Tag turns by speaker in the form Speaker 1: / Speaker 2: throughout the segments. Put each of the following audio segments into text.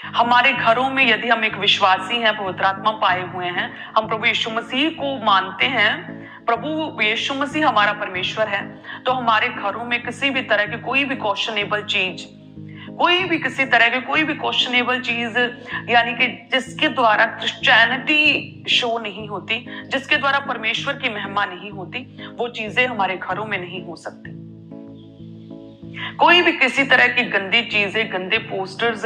Speaker 1: हमारे घरों में यदि हम एक विश्वासी हैं, पवित्र आत्मा पाए हुए हैं, हम प्रभु यीशु मसीह को मानते हैं, प्रभु यीशु मसीह हमारा परमेश्वर है, तो हमारे घरों में किसी भी तरह की कोई भी क्वेश्चनेबल चीज, कोई भी किसी तरह की कोई भी क्वेश्चनेबल चीज, यानी कि जिसके द्वारा क्रिश्चियनिटी शो नहीं होती, जिसके द्वारा परमेश्वर की महिमा नहीं होती, वो चीजें हमारे घरों में नहीं हो सकती। कोई भी किसी तरह की गंदी चीजें, गंदे पोस्टर्स,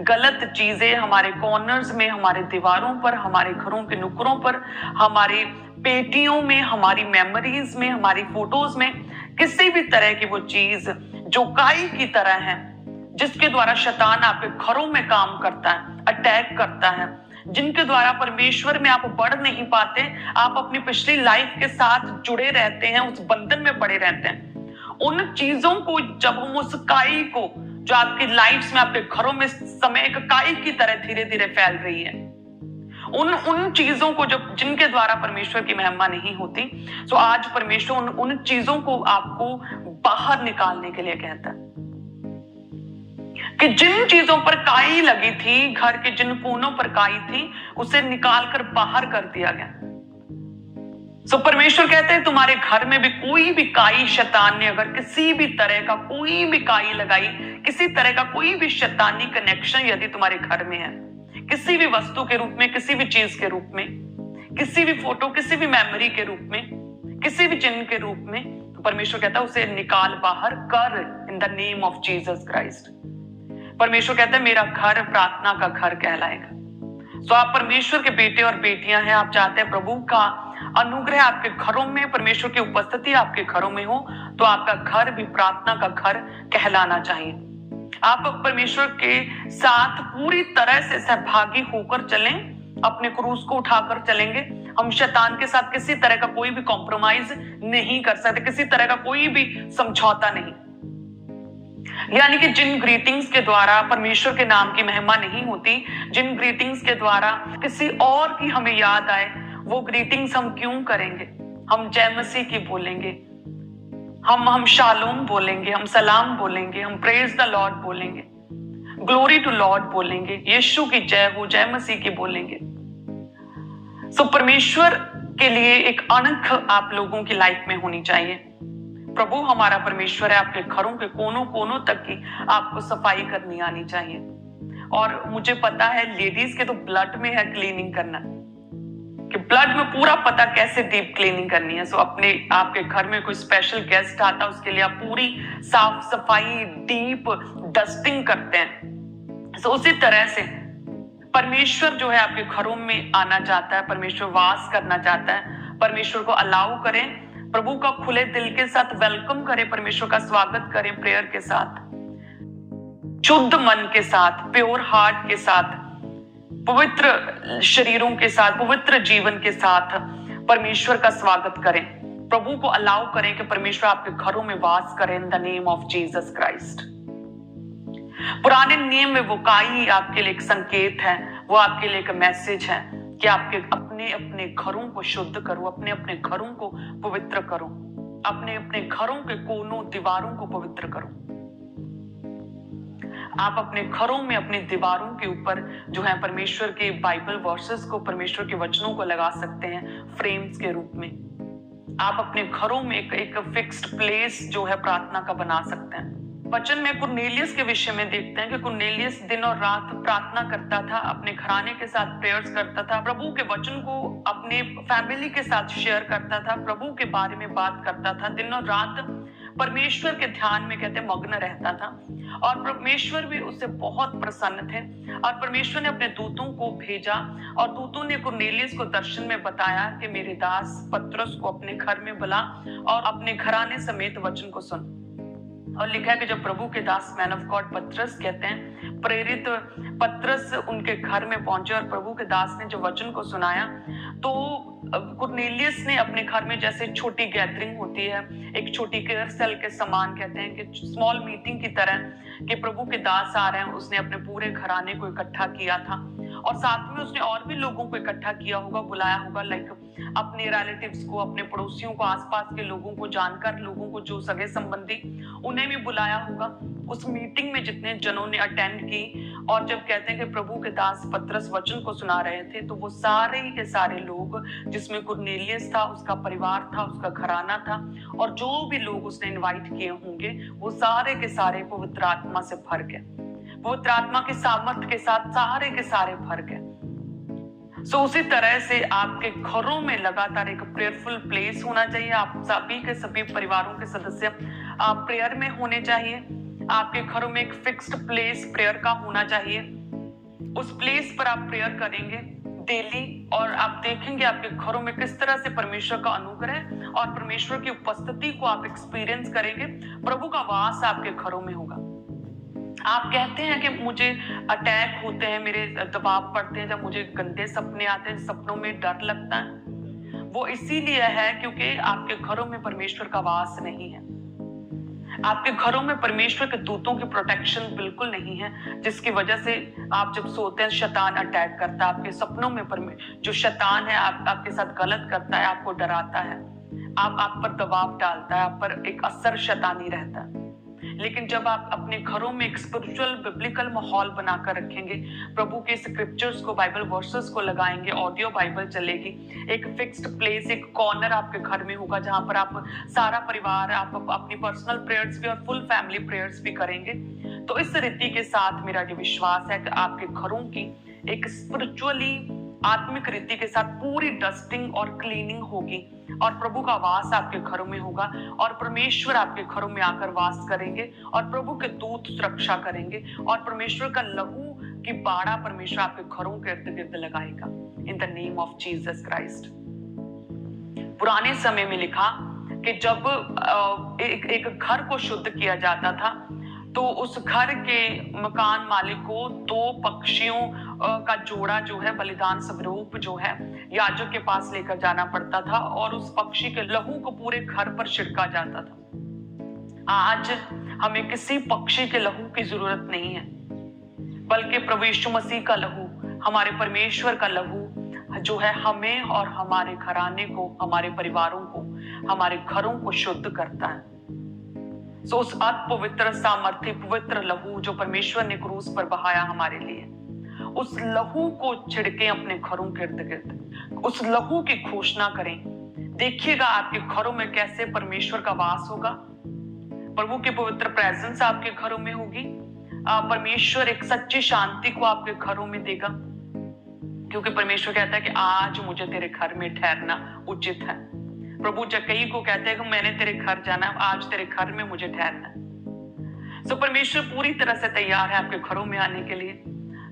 Speaker 1: गलत चीजें हमारे कॉर्नर्स में, हमारे दीवारों पर, हमारे घरों के नुक्करों पर, हमारी पेटियों में, हमारी मेमोरीज में, हमारी फोटोज में, किसी भी तरह की वो चीज जो काई की तरह है, जिसके द्वारा शैतान आपके घरों में काम करता है, अटैक करता है, जिनके द्वारा परमेश्वर में आप बढ़ नहीं पाते, आप अपनी पिछली लाइफ के साथ जुड़े रहते हैं, उस बंधन में पड़े रहते हैं। उन चीजों को जब हम उस काई को, जो आपकी लाइफ में, आपके घरों में समय एक काई की तरह धीरे धीरे फैल रही है, उन चीजों को जब, जिनके द्वारा परमेश्वर की महिमा नहीं होती, तो आज परमेश्वर उन चीजों को आपको बाहर निकालने के लिए कहता है कि जिन चीजों पर काई लगी थी, घर के जिन कोनों पर काई थी, उसे निकाल कर बाहर कर दिया गया। सो परमेश्वर कहते हैं तुम्हारे घर में भी कोई भी काई, शैतान ने अगर किसी भी तरह का कोई भी काई लगाई, किसी तरह का कोई भी शैतानी कनेक्शन यदि तुम्हारे घर में है, किसी भी वस्तु के रूप में, किसी भी चीज के रूप में, किसी भी फोटो, किसी भी मेमोरी के रूप में, किसी भी चिन्ह के रूप में, तो परमेश्वर कहता है उसे निकाल बाहर कर, इन the name of Jesus Christ. परमेश्वर कहता है मेरा घर प्रार्थना का घर कहलाएगा। सो आप परमेश्वर के बेटे और बेटियां हैं, आप चाहते हैं प्रभु का अनुग्रह आपके घरों में, परमेश्वर की उपस्थिति आपके घरों में हो, तो आपका घर भी प्रार्थना का घर कहलाना चाहिए। आप परमेश्वर के साथ पूरी तरह से सहभागी होकर चलें, अपने क्रूस को उठाकर चलेंगे। हम शैतान के साथ किसी तरह का कोई भी कॉम्प्रोमाइज नहीं कर सकते, किसी तरह का कोई भी समझौता नहीं। यानी कि जिन ग्रीटिंग्स के द्वारा परमेश्वर के नाम की महिमा नहीं होती, जिन ग्रीटिंग्स के द्वारा किसी और की हमें याद आए, वो ग्रीटिंग्स हम क्यों करेंगे? हम जय मसीह की बोलेंगे, हम शालोम बोलेंगे, हम सलाम बोलेंगे, हम प्रेज द लॉर्ड बोलेंगे, ग्लोरी टू लॉर्ड बोलेंगे, यीशु की जय हो, जय मसीह की बोलेंगे। सो परमेश्वर के लिए एक अणख आप लोगों की लाइफ में होनी चाहिए। प्रभु हमारा परमेश्वर है, आपके घरों के कोनों कोनों तक की आपको सफाई करनी आनी चाहिए। और मुझे पता है लेडीज के तो ब्लड में है क्लीनिंग करना, कि ब्लड में पूरा पता कैसे डीप क्लीनिंग करनी है। सो अपने आपके घर में कोई स्पेशल गेस्ट आता है, उसके लिए आप पूरी साफ सफाई, डीप डस्टिंग करते हैं। सो उसी तरह से परमेश्वर जो है आपके घरों में आना चाहता है, परमेश्वर वास करना चाहता है। परमेश्वर को अलाउ करें, प्रभु का खुले दिल के साथ वेलकम करें, परमेश्वर का स्वागत करें प्रेयर के साथ, शुद्ध मन के साथ, प्योर हार्ट के साथ, पवित्र शरीरों के साथ, पवित्र जीवन के साथ परमेश्वर का स्वागत करें। प्रभु को अलाउ करें कि परमेश्वर आपके घरों में वास करें, इन the name of Jesus Christ. पुराने नियम में वो काई आपके लिए एक संकेत है, वो आपके लिए एक मैसेज है कि आपके अपने अपने घरों को शुद्ध करो, अपने अपने घरों को पवित्र करो, अपने अपने घरों के कोनों, दीवारों को पवित्र करो। आप अपने घरों में, अपनी दीवारों के ऊपर जो है परमेश्वर के बाइबल वर्सेस को, परमेश्वर के वचनों को लगा सकते हैं फ्रेम्स के रूप में। आप अपने घरों में एक फिक्स्ड प्लेस जो है प्रार्थना का बना सकते हैं। वचन में कुरनेलियस के विषय में देखते हैं कि कुरनेलियस दिन और रात प्रार्थना करता था, अपने घराने के साथ प्रेयर्स करता था, प्रभु के वचन को अपने फैमिली के साथ शेयर करता था, प्रभु के बारे में बात करता था, दिन और रात परमेश्वर के ध्यान में कहते मग्न रहता था। और परमेश्वर भी उससे बहुत प्रसन्न थे, और परमेश्वर ने अपने दूतों को भेजा, और दूतों ने कुरनेलियस को दर्शन में बताया कि मेरे दास पतरस को अपने घर में बुला और अपने घराने समेत वचन को सुन। और लिखा है कि जब प्रभु के दास मैन ऑफ गॉड पतरस कहते हैं, प्रेरित पतरस उनके घर में पहुंचे और प्रभु के दास ने जब वचन को सुनाया, तो कुरनेलियस ने अपने घर में जैसे छोटी गैदरिंग होती है, एक छोटी केयर सेल के समान कहते हैं कि स्मॉल मीटिंग की तरह, कि प्रभु के दास आ रहे हैं, उसने अपने पूरे घराने को इकट्ठा किया था, और साथ में उसने और भी लोगों को इकट्ठा किया होगा, बुलाया होगा, लाइक अपने रिलेटिव्स को, अपने पड़ोसियों को, आसपास के लोगों को, जानकार लोगों को, जो सगे संबंधी, उन्हें भी बुलाया होगा। उस मीटिंग में जितने जनों ने अटेंड की, और जब कहते हैं कि प्रभु के दास पतरस वचन को सुना रहे थे, तो वो सारे के सारे लोग, जिसमें कुरनेलियस था, उसका परिवार था, उसका घराना था, और जो भी लोग उसने इनवाइट किए होंगे, वो सारे के सारे पवित्र आत्मा से भर गए। पवित्र आत्मा की सामर्थ के साथ सारे के सारे भर गए। सो उसी तरह से आपके घरों में लगातार एक प्रेयरफुल प्लेस होना चाहिए। आप सभी के सभी परिवारों के सदस्य प्रेयर में होने चाहिए। आपके घरों में एक फिक्स्ड प्लेस प्रेयर का होना चाहिए। उस प्लेस पर आप प्रेयर करेंगे डेली, और आप देखेंगे आपके घरों में किस तरह से परमेश्वर का अनुग्रह और परमेश्वर की उपस्थिति को आप एक्सपीरियंस करेंगे। प्रभु का वास आपके घरों में होगा। आप कहते हैं कि मुझे अटैक होते हैं, मेरे दबाव पड़ते हैं, जब मुझे गंदे सपने आते हैं, सपनों में डर लगता है, वो इसीलिए है क्योंकि आपके घरों में परमेश्वर का वास नहीं है। आपके घरों में परमेश्वर के दूतों की प्रोटेक्शन बिल्कुल नहीं है, जिसकी वजह से आप जब सोते हैं शैतान अटैक करता है आपके सपनों में। जो शैतान है आपके साथ गलत करता है, आपको डराता है, आप पर दबाव डालता है, आप पर एक असर शैतानी रहता है। लेकिन जब आप अपने घरों में एक स्पिरिचुअल बिब्लिकल माहौल बनाकर रखेंगे, प्रभु के स्क्रिप्चर्स को, बाइबल वर्सेस को लगाएंगे, ऑडियो बाइबल चलेगी, एक फिक्स्ड प्लेस, एक कॉर्नर आपके घर में होगा जहां पर आप सारा परिवार, आप अपनी पर्सनल प्रेयर्स भी और फुल फैमिली प्रेयर्स भी करेंगे, तो इस रीति के साथ मेरा जो विश्वास है कि आपके घरों की एक स्पिरिचुअली आत्मिक रीति के साथ पूरी डस्टिंग और क्लीनिंग होगी, और प्रभु का वास आपके घरों में होगा, और परमेश्वर आपके घरों में आकर वास करेंगे, और प्रभु के दूत सुरक्षा करेंगे, और परमेश्वर का लहू की बाड़ा परमेश्वर आपके घरों के इर्द गिर्द लगाएगा, इन the name of Jesus Christ. पुराने समय में लिखा कि जब एक घर को शुद्ध किया जाता था, तो उस घर के मकान मालिक को 2 पक्षियों का जोड़ा जो है, बलिदान स्वरूप जो है, याजक के पास लेकर जाना पड़ता था, और उस पक्षी के लहू को पूरे घर पर छिड़का जाता था। आज हमें किसी पक्षी के लहू की जरूरत नहीं है, बल्कि प्रभु यीशु मसीह का लहू, हमारे परमेश्वर का लहू जो है, हमें और हमारे घराने को, हमारे परिवारों को, हमारे घरों को शुद्ध करता है। सो उस अति पवित्र सामर्थ्य पवित्र लहू जो परमेश्वर ने क्रूस पर बहाया हमारे लिए, उस लहू को छिड़के अपने घरों के इर्द गिर्द, उस लहू की घोषणा करें। देखिएगा आपके घरों में कैसे परमेश्वर का वास होगा, प्रभु की पवित्र प्रेजेंस आपके घरों में होगी। परमेश्वर एक सच्ची शांति को आपके घरों में देगा, क्योंकि परमेश्वर कहता है कि आज मुझे तेरे घर में ठहरना उचित है। प्रभु जक्कई को कहते हैं कि मैंने तेरे घर जाना, आज तेरे घर में मुझे ठहरना है। सो परमेश्वर पूरी तरह से तैयार है आपके घरों में आने के लिए।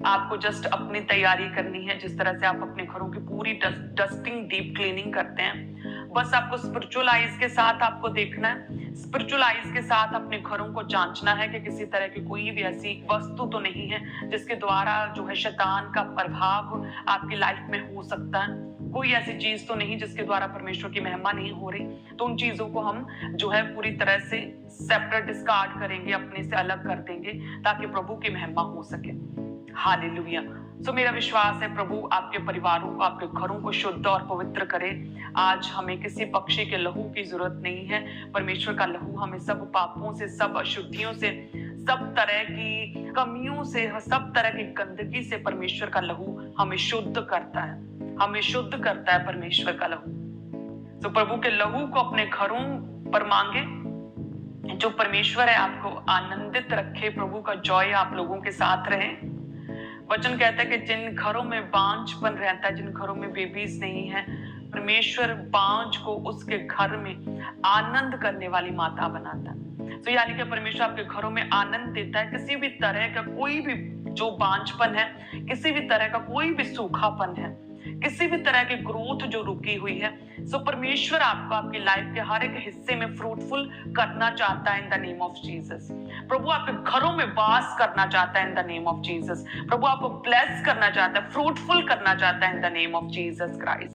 Speaker 1: आपको जस्ट अपनी तैयारी करनी है, जिस तरह से आप अपने घरों की पूरी डस्टिंग, डीप क्लीनिंग करते हैं। बस आपको स्पिरिचुअल आइज के साथ आपको देखना है, स्पिरिचुअल आइज के साथ अपने घरों को जांचना है कि किसी तरह की कोई भी ऐसी वस्तु तो नहीं है जिसके द्वारा जो है शैतान का प्रभाव आपकी लाइफ में हो सकता है। कोई ऐसी चीज तो नहीं जिसके द्वारा परमेश्वर की महिमा नहीं हो रही, तो उन चीजों को हम जो है पूरी तरह से सेपरेट डिस्कार्ड करेंगे, अपने से अलग कर देंगे, ताकि प्रभु की महिमा हो सके। हालेलुया। सो मेरा विश्वास है प्रभु आपके परिवारों को, आपके घरों को शुद्ध और पवित्र करे। आज हमें किसी पक्षी के लहू की जरूरत नहीं है। परमेश्वर का लहू हमें सब पापों से, सब अशुद्धियों से, सब तरह की कमियों से, सब तरह की गंदगी से परमेश्वर का लहू हमें शुद्ध करता है, हमें शुद्ध करता है परमेश्वर का लहू। तो प्रभु के लहू को अपने घरों पर मांगे। जो परमेश्वर है आपको आनंदित रखे, प्रभु का जॉय आप लोगों के साथ रहे। वचन कहता है कि जिन घरों में बांझपन रहता है, जिन घरों में बेबीज नहीं है, परमेश्वर बांझ को उसके घर में आनंद करने वाली माता बनाता है। तो यानी कि परमेश्वर आपके घरों में आनंद देता है। किसी भी तरह का कोई भी जो बांझपन है, किसी भी तरह का कोई भी सूखापन है, किसी भी तरह की ग्रोथ जो रुकी हुई है, सो परमेश्वर आपको आपकी लाइफ के हर एक हिस्से में फ्रूटफुल करना चाहता है in the name of Jesus. प्रभु आपके घरों में वास करना चाहता है in the name of Jesus. प्रभु आपको ब्लेस करना चाहता है, फ्रूटफुल करना चाहता है in the name of Jesus Christ.